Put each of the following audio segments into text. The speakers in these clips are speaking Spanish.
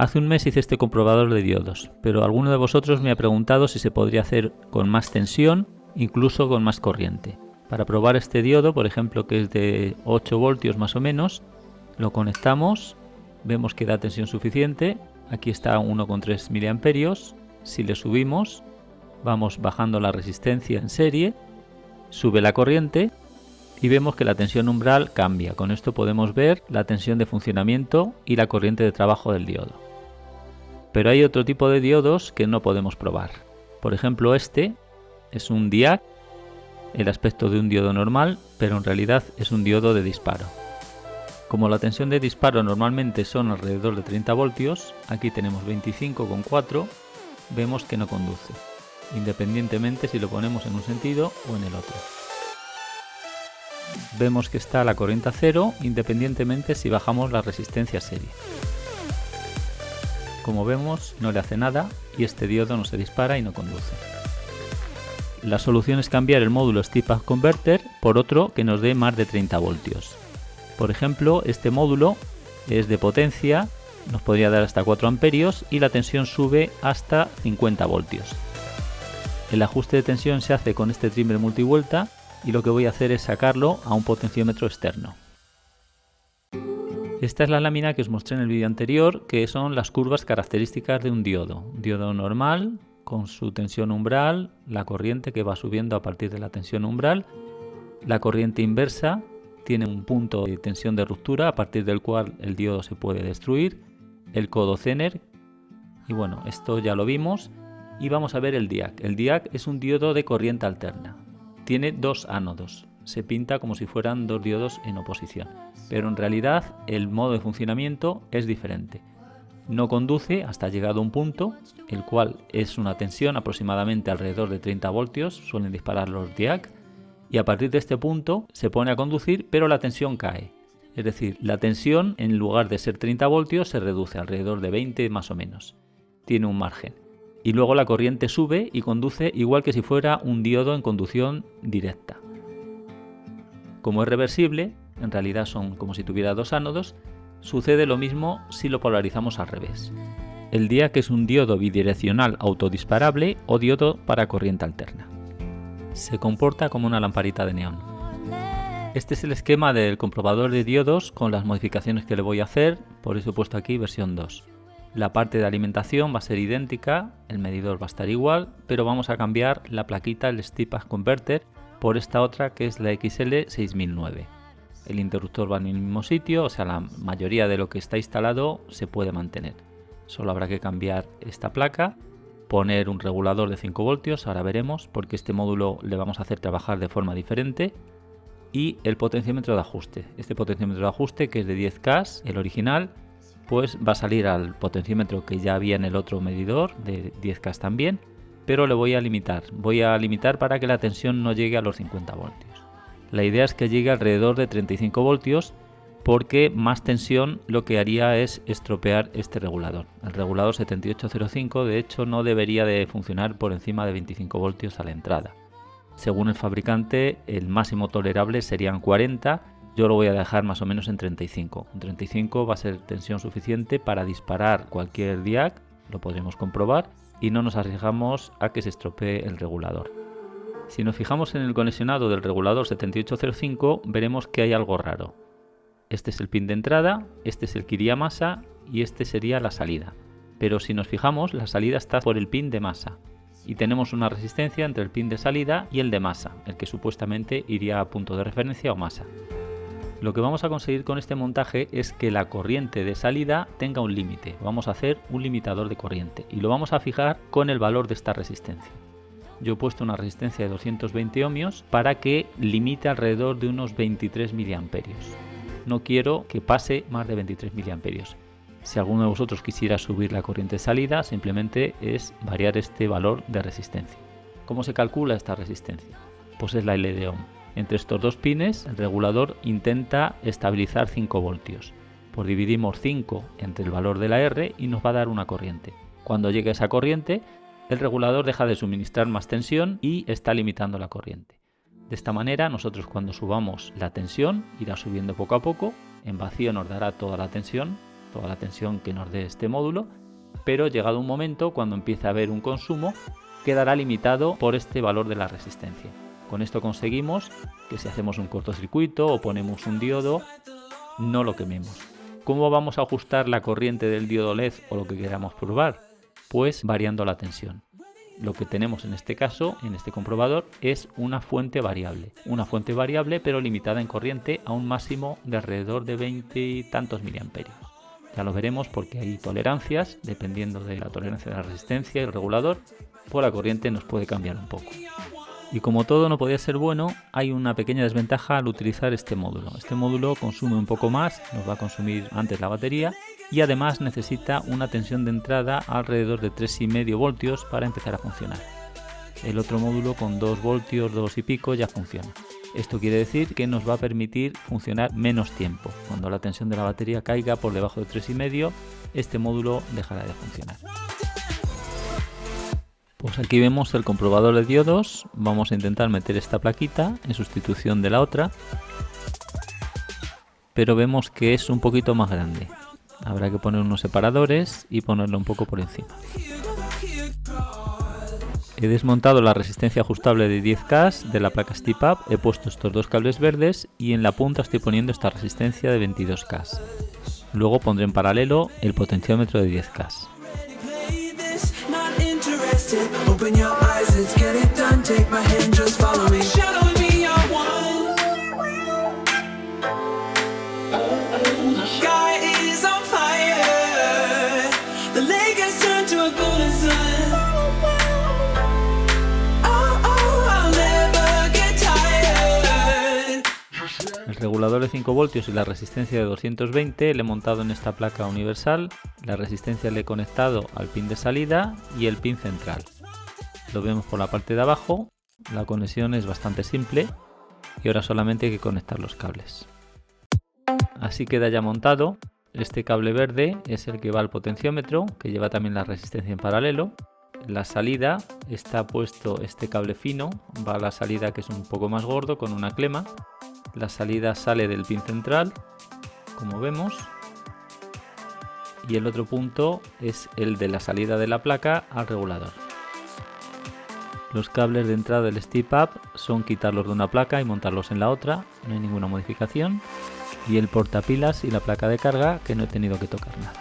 Hace un mes hice este comprobador de diodos, pero alguno de vosotros me ha preguntado si se podría hacer con más tensión, incluso con más corriente. Para probar este diodo, por ejemplo, que es de 8 voltios más o menos, lo conectamos, vemos que da tensión suficiente, aquí está 1,3 miliamperios. Si le subimos, vamos bajando la resistencia en serie, sube la corriente y vemos que la tensión umbral cambia. Con esto podemos ver la tensión de funcionamiento y la corriente de trabajo del diodo. Pero hay otro tipo de diodos que no podemos probar. Por ejemplo, este es un diac, el aspecto de un diodo normal, pero en realidad es un diodo de disparo. Como la tensión de disparo normalmente son alrededor de 30 voltios, aquí tenemos 25,4, vemos que no conduce, independientemente si lo ponemos en un sentido o en el otro. Vemos que está la corriente a cero, independientemente si bajamos la resistencia serie. Como vemos, no le hace nada y este diodo no se dispara y no conduce. La solución es cambiar el módulo Step-Up Converter por otro que nos dé más de 30 voltios. Por ejemplo, este módulo es de potencia, nos podría dar hasta 4 amperios y la tensión sube hasta 50 voltios. El ajuste de tensión se hace con este trimmer multivuelta y lo que voy a hacer es sacarlo a un potenciómetro externo. Esta es la lámina que os mostré en el vídeo anterior, que son las curvas características de un diodo. Un diodo normal, con su tensión umbral, la corriente que va subiendo a partir de la tensión umbral. La corriente inversa tiene un punto de tensión de ruptura a partir del cual el diodo se puede destruir. El codo Zener. Y bueno, esto ya lo vimos. Y vamos a ver el diac. El diac es un diodo de corriente alterna. Tiene dos ánodos. Se pinta como si fueran dos diodos en oposición, pero en realidad el modo de funcionamiento es diferente. No conduce hasta llegado a un punto, el cual es una tensión aproximadamente alrededor de 30 voltios, suelen disparar los diac, y a partir de este punto se pone a conducir, pero la tensión cae. Es decir, la tensión en lugar de ser 30 voltios se reduce alrededor de 20 más o menos. Tiene un margen. Y luego la corriente sube y conduce igual que si fuera un diodo en conducción directa. Como es reversible, en realidad son como si tuviera dos ánodos, sucede lo mismo si lo polarizamos al revés. El diac es un diodo bidireccional autodisparable o diodo para corriente alterna. Se comporta como una lamparita de neón. Este es el esquema del comprobador de diodos con las modificaciones que le voy a hacer, por eso he puesto aquí versión 2. La parte de alimentación va a ser idéntica, el medidor va a estar igual, pero vamos a cambiar la plaquita, el Step-Up Converter, por esta otra que es la XL6009. El interruptor va en el mismo sitio, o sea, la mayoría de lo que está instalado se puede mantener. Solo habrá que cambiar esta placa, poner un regulador de 5 voltios, ahora veremos, porque este módulo le vamos a hacer trabajar de forma diferente, y el potenciómetro de ajuste. Este potenciómetro de ajuste, que es de 10K, el original, pues va a salir al potenciómetro que ya había en el otro medidor, de 10K también, pero le voy a limitar. Voy a limitar para que la tensión no llegue a los 50 voltios. La idea es que llegue alrededor de 35 voltios porque más tensión lo que haría es estropear este regulador. El regulador 7805 de hecho no debería de funcionar por encima de 25 voltios a la entrada. Según el fabricante el máximo tolerable serían 40, yo lo voy a dejar más o menos en 35. En 35 va a ser tensión suficiente para disparar cualquier diac, lo podremos comprobar, y no nos arriesgamos a que se estropee el regulador. Si nos fijamos en el conexionado del regulador 7805 veremos que hay algo raro. Este es el pin de entrada, este es el que iría a masa y este sería la salida. Pero si nos fijamos la salida está por el pin de masa y tenemos una resistencia entre el pin de salida y el de masa, el que supuestamente iría a punto de referencia o masa. Lo que vamos a conseguir con este montaje es que la corriente de salida tenga un límite. Vamos a hacer un limitador de corriente y lo vamos a fijar con el valor de esta resistencia. Yo he puesto una resistencia de 220 ohmios para que limite alrededor de unos 23 miliamperios. No quiero que pase más de 23 miliamperios. Si alguno de vosotros quisiera subir la corriente de salida, simplemente es variar este valor de resistencia. ¿Cómo se calcula esta resistencia? Pues es la L de ohm. Entre estos dos pines, el regulador intenta estabilizar 5 voltios. Pues dividimos 5 entre el valor de la R y nos va a dar una corriente. Cuando llegue esa corriente, el regulador deja de suministrar más tensión y está limitando la corriente. De esta manera, nosotros cuando subamos la tensión, irá subiendo poco a poco, en vacío nos dará toda la tensión toda la tensión que nos dé este módulo, pero llegado un momento, cuando empiece a haber un consumo, quedará limitado por este valor de la resistencia. Con esto conseguimos que si hacemos un cortocircuito o ponemos un diodo, no lo quememos. ¿Cómo vamos a ajustar la corriente del diodo LED o lo que queramos probar? Pues variando la tensión. Lo que tenemos en este caso, en este comprobador, es una fuente variable. Una fuente variable pero limitada en corriente a un máximo de alrededor de 20 y tantos miliamperios. Ya lo veremos porque hay tolerancias, dependiendo de la tolerancia de la resistencia y el regulador, pues la corriente nos puede cambiar un poco. Y como todo no podía ser bueno, hay una pequeña desventaja al utilizar este módulo. Este módulo consume un poco más, nos va a consumir antes la batería y además necesita una tensión de entrada alrededor de 3,5 voltios para empezar a funcionar. El otro módulo con 2 voltios, 2 y pico ya funciona. Esto quiere decir que nos va a permitir funcionar menos tiempo. Cuando la tensión de la batería caiga por debajo de 3,5, este módulo dejará de funcionar. Pues aquí vemos el comprobador de diodos. Vamos a intentar meter esta plaquita en sustitución de la otra, pero vemos que es un poquito más grande. Habrá que poner unos separadores y ponerlo un poco por encima. He desmontado la resistencia ajustable de 10K de la placa Step-Up, he puesto estos dos cables verdes y en la punta estoy poniendo esta resistencia de 22K. Luego pondré en paralelo el potenciómetro de 10K. Open your eyes, let's get it done. Take my hand, just follow me. Shadow me, you're one. Sky is on fire. The lake has turned to a golden sun. Oh, oh, I'll never get tired. El regulador de 5 voltios y la resistencia de 220 le he montado en esta placa universal. La resistencia le he conectado al pin de salida y el pin central. Lo vemos por la parte de abajo. La conexión es bastante simple y ahora solamente hay que conectar los cables. Así queda ya montado. Este cable verde es el que va al potenciómetro, que lleva también la resistencia en paralelo. En la salida está puesto este cable fino, va a la salida que es un poco más gordo con una clema. La salida sale del pin central, como vemos, y el otro punto es el de la salida de la placa al regulador. Los cables de entrada del Step-Up son quitarlos de una placa y montarlos en la otra, no hay ninguna modificación, y el portapilas y la placa de carga, que no he tenido que tocar nada.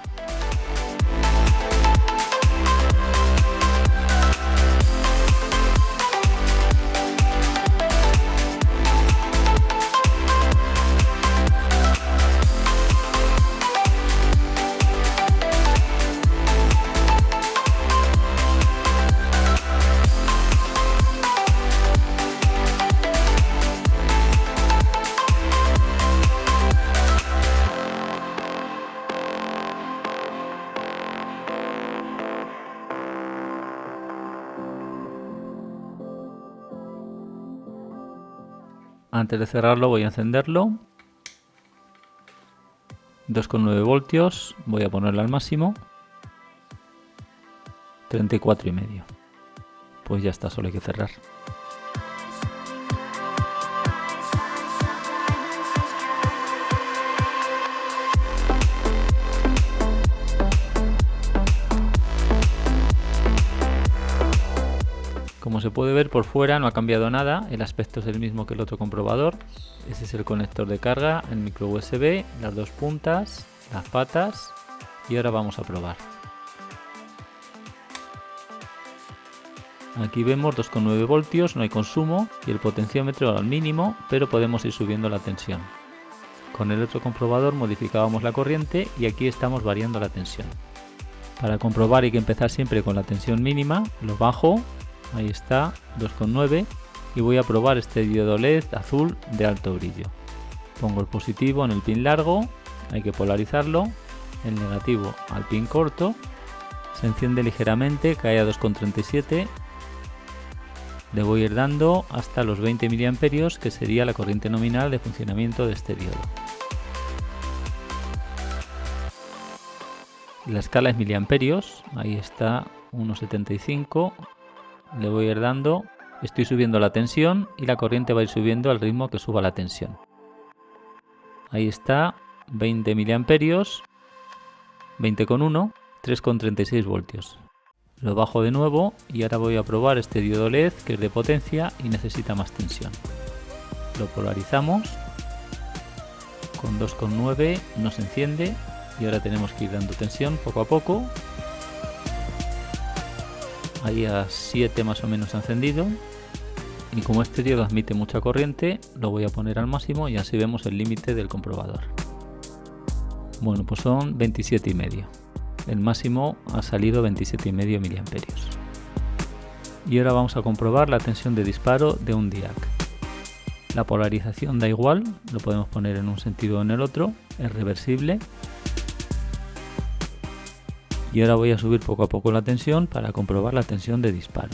Antes de cerrarlo voy a encenderlo. 2,9 voltios, voy a ponerlo al máximo. 34,5. Pues ya está, solo hay que cerrar. Como se puede ver por fuera no ha cambiado nada, el aspecto es el mismo que el otro comprobador. Ese es el conector de carga, el micro USB, las dos puntas, las patas y ahora vamos a probar. Aquí vemos 2,9 voltios, no hay consumo y el potenciómetro al mínimo, pero podemos ir subiendo la tensión. Con el otro comprobador modificábamos la corriente y aquí estamos variando la tensión. Para comprobar hay que empezar siempre con la tensión mínima, lo bajo. Ahí está, 2,9 y voy a probar este diodo LED azul de alto brillo. Pongo el positivo en el pin largo, hay que polarizarlo, el negativo al pin corto, se enciende ligeramente, cae a 2,37, le voy a ir dando hasta los 20 mA que sería la corriente nominal de funcionamiento de este diodo. La escala es miliamperios, ahí está 1,75. Le voy a ir dando, estoy subiendo la tensión y la corriente va a ir subiendo al ritmo que suba la tensión. Ahí está, 20 miliamperios 20,1, 3,36 voltios. Lo bajo de nuevo y ahora voy a probar este diodo LED que es de potencia y necesita más tensión. Lo polarizamos, con 2,9 nos enciende y ahora tenemos que ir dando tensión poco a poco. Ahí a 7 más o menos ha encendido. Y como este diodo admite mucha corriente, lo voy a poner al máximo y así vemos el límite del comprobador. Bueno, pues son 27,5. El máximo ha salido 27,5 miliamperios. Y ahora vamos a comprobar la tensión de disparo de un DIAC. La polarización da igual, lo podemos poner en un sentido o en el otro, es reversible. Y ahora voy a subir poco a poco la tensión para comprobar la tensión de disparo.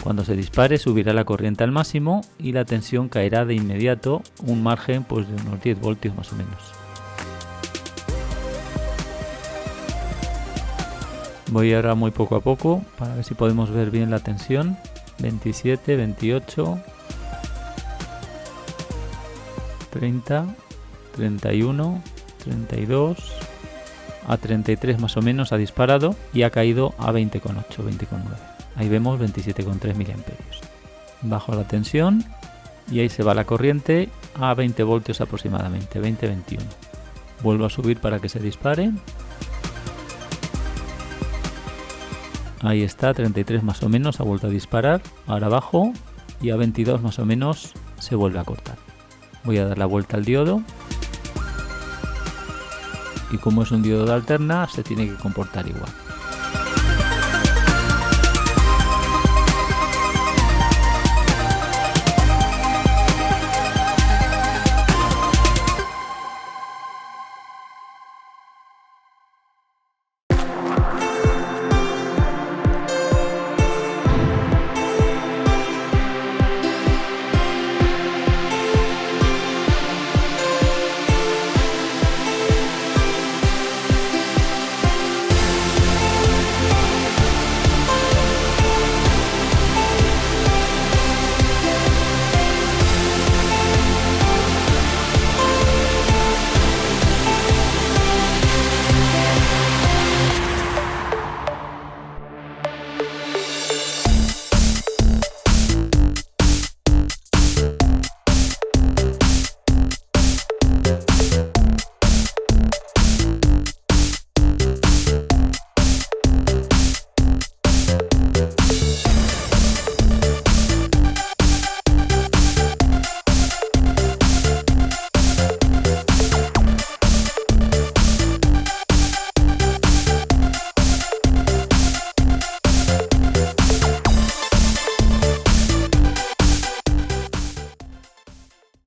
Cuando se dispare subirá la corriente al máximo y la tensión caerá de inmediato un margen pues, de unos 10 voltios más o menos. Voy ahora muy poco a poco para ver si podemos ver bien la tensión. 27, 28, 30, 31, 32, a 33 más o menos ha disparado y ha caído a 20,8, 20,9. Ahí vemos 27,3 miliamperios. Bajo la tensión y ahí se va la corriente a 20 voltios aproximadamente, 20-21. Vuelvo a subir para que se dispare. Ahí está, 33 más o menos, ha vuelto a disparar. Ahora bajo y a 22 más o menos se vuelve a cortar. Voy a dar la vuelta al diodo. Y como es un diodo de alterna, se tiene que comportar igual.